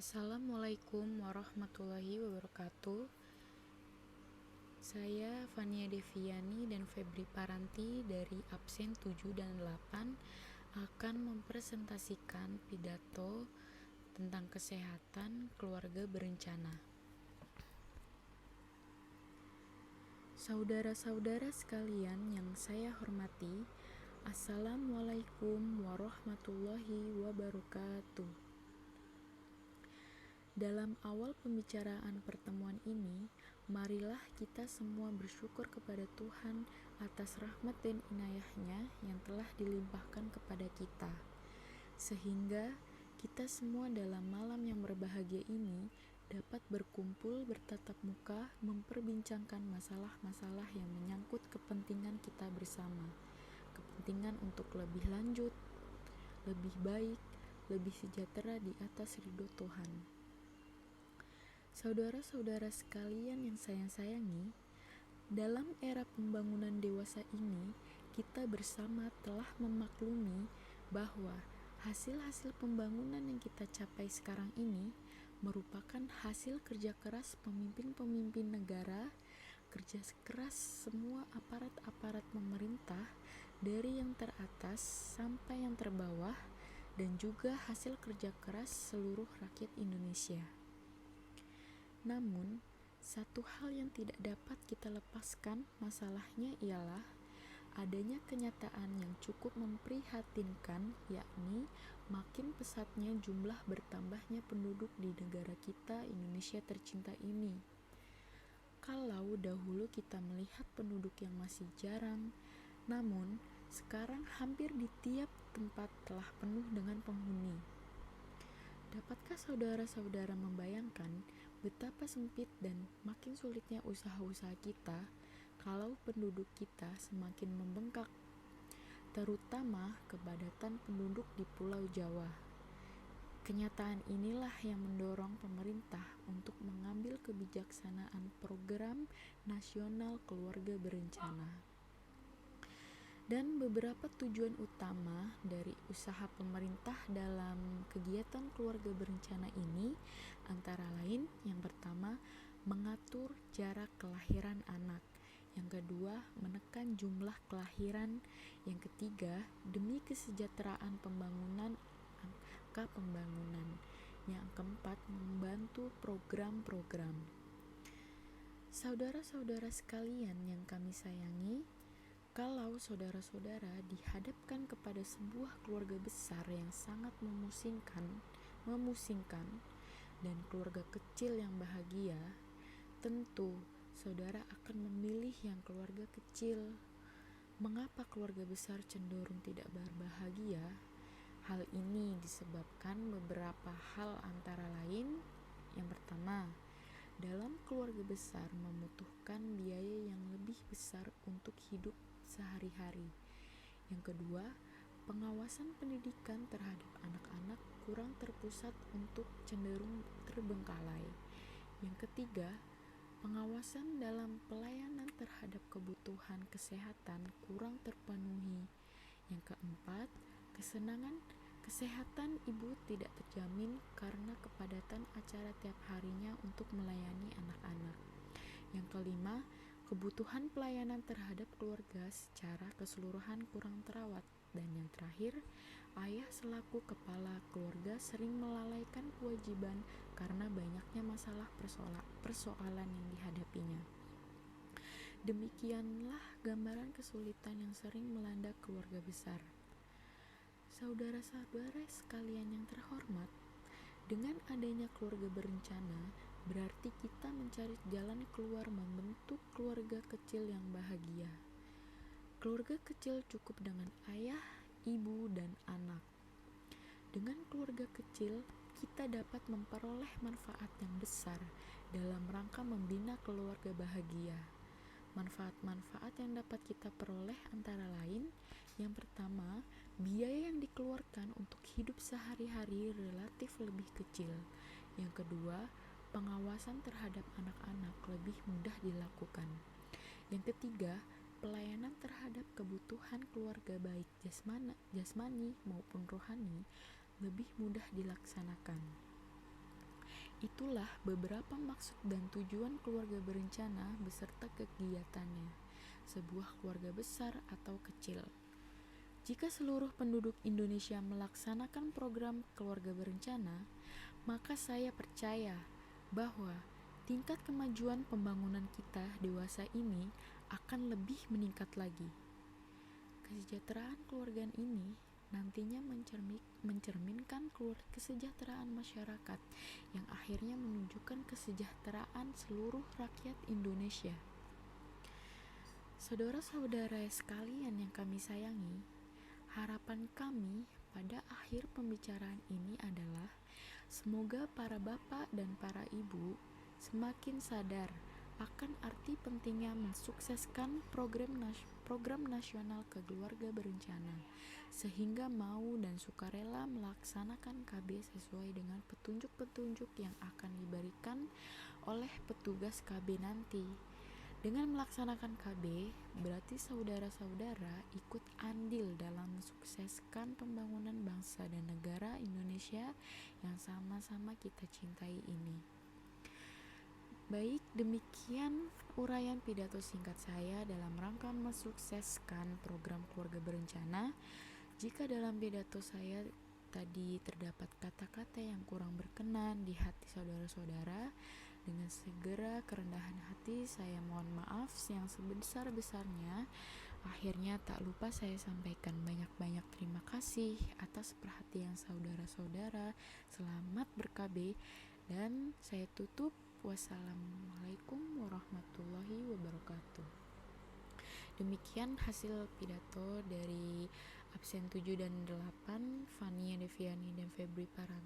Assalamualaikum warahmatullahi wabarakatuh. Saya Fania Deviani dan Febri Paranti dari absen 7 dan 8 akan mempresentasikan pidato tentang kesehatan keluarga berencana. Saudara-saudara sekalian yang saya hormati, Assalamualaikum warahmatullahi wabarakatuh. Dalam awal pembicaraan pertemuan ini, marilah kita semua bersyukur kepada Tuhan atas rahmat dan inayahnya yang telah dilimpahkan kepada kita, sehingga kita semua dalam malam yang berbahagia ini dapat berkumpul bertatap muka memperbincangkan masalah-masalah yang menyangkut kepentingan kita bersama, kepentingan untuk lebih lanjut, lebih baik, lebih sejahtera di atas ridho Tuhan. Saudara-saudara sekalian yang saya sayangi, dalam era pembangunan dewasa ini, kita bersama telah memaklumi bahwa hasil-hasil pembangunan yang kita capai sekarang ini merupakan hasil kerja keras pemimpin-pemimpin negara, kerja keras semua aparat-aparat pemerintah dari yang teratas sampai yang terbawah, dan juga hasil kerja keras seluruh rakyat Indonesia. Namun, satu hal yang tidak dapat kita lepaskan masalahnya ialah adanya kenyataan yang cukup memprihatinkan, yakni makin pesatnya jumlah bertambahnya penduduk di negara kita Indonesia tercinta ini. Kalau dahulu kita melihat penduduk yang masih jarang, namun sekarang hampir di tiap tempat telah penuh dengan penghuni. Dapatkah saudara-saudara membayangkan betapa sempit dan makin sulitnya usaha-usaha kita kalau penduduk kita semakin membengkak, terutama kepadatan penduduk di Pulau Jawa? Kenyataan inilah yang mendorong pemerintah untuk mengambil kebijaksanaan program nasional keluarga berencana. Dan beberapa tujuan utama dari usaha pemerintah dalam kegiatan keluarga berencana ini antara lain, yang pertama, mengatur jarak kelahiran anak. Yang kedua, menekan jumlah kelahiran. Yang ketiga, demi kesejahteraan pembangunan angka pembangunan. Yang keempat, membantu program-program. Saudara-saudara sekalian yang kami sayangi, kalau saudara-saudara dihadapkan kepada sebuah keluarga besar yang sangat memusingkan, dan keluarga kecil yang bahagia, tentu saudara akan memilih yang keluarga kecil. Mengapa keluarga besar cenderung tidak berbahagia? Hal ini disebabkan beberapa hal antara lain. Yang pertama, dalam keluarga besar membutuhkan biaya yang lebih besar untuk hidup sehari-hari. Yang kedua, pengawasan pendidikan terhadap anak-anak kurang terpusat untuk cenderung terbengkalai. Yang ketiga, pengawasan dalam pelayanan terhadap kebutuhan kesehatan kurang terpenuhi. Yang keempat, kesenangan kesehatan ibu tidak terjamin karena kepadatan acara tiap harinya untuk melayani anak-anak. Yang kelima, kebutuhan pelayanan terhadap keluarga secara keseluruhan kurang terawat. Dan yang terakhir, ayah selaku kepala keluarga sering melalaikan kewajiban karena banyaknya masalah persoalan yang dihadapinya. Demikianlah gambaran kesulitan yang sering melanda keluarga besar. Saudara-saudara sekalian yang terhormat, dengan adanya keluarga berencana, berarti kita mencari jalan keluar membentuk keluarga kecil yang bahagia. Keluarga kecil cukup dengan ayah, ibu, dan anak. Dengan keluarga kecil, kita dapat memperoleh manfaat yang besar dalam rangka membina keluarga bahagia. Manfaat-manfaat yang dapat kita peroleh antara lain, yang pertama, biaya yang dikeluarkan untuk hidup sehari-hari relatif lebih kecil. Yang kedua, pengawasan terhadap anak-anak lebih mudah dilakukan. Yang ketiga, pelayanan terhadap kebutuhan keluarga baik jasmani maupun rohani lebih mudah dilaksanakan. itulah beberapa maksud dan tujuan keluarga berencana beserta kegiatannya, sebuah keluarga besar atau kecil. Jika seluruh penduduk Indonesia melaksanakan program keluarga berencana, maka saya percaya bahwa tingkat kemajuan pembangunan kita dewasa ini akan lebih meningkat lagi. Kesejahteraan keluarga ini nantinya mencerminkan kesejahteraan masyarakat yang akhirnya menunjukkan kesejahteraan seluruh rakyat Indonesia. Saudara-saudara sekalian yang kami sayangi, harapan kami pada akhir pembicaraan ini adalah semoga para bapak dan para ibu semakin sadar akan arti pentingnya mensukseskan program nasional keluarga berencana, sehingga mau dan sukarela melaksanakan KB sesuai dengan petunjuk-petunjuk yang akan diberikan oleh petugas KB nanti. Dengan melaksanakan KB, berarti saudara-saudara ikut andil dalam mensukseskan pembangunan bangsa dan negara Indonesia yang sama-sama kita cintai ini. Baik, demikian uraian pidato singkat saya dalam rangka mensukseskan program keluarga berencana. Jika dalam pidato saya tadi terdapat kata-kata yang kurang berkenan di hati saudara-saudara, dengan segera kerendahan hati saya mohon maaf yang sebesar-besarnya. Akhirnya tak lupa saya sampaikan banyak-banyak terima kasih atas perhatian saudara-saudara. Selamat ber-KB dan saya tutup. Wassalamualaikum warahmatullahi wabarakatuh. Demikian hasil pidato dari absen 7 dan 8 Fania Deviani dan Febri Paranto.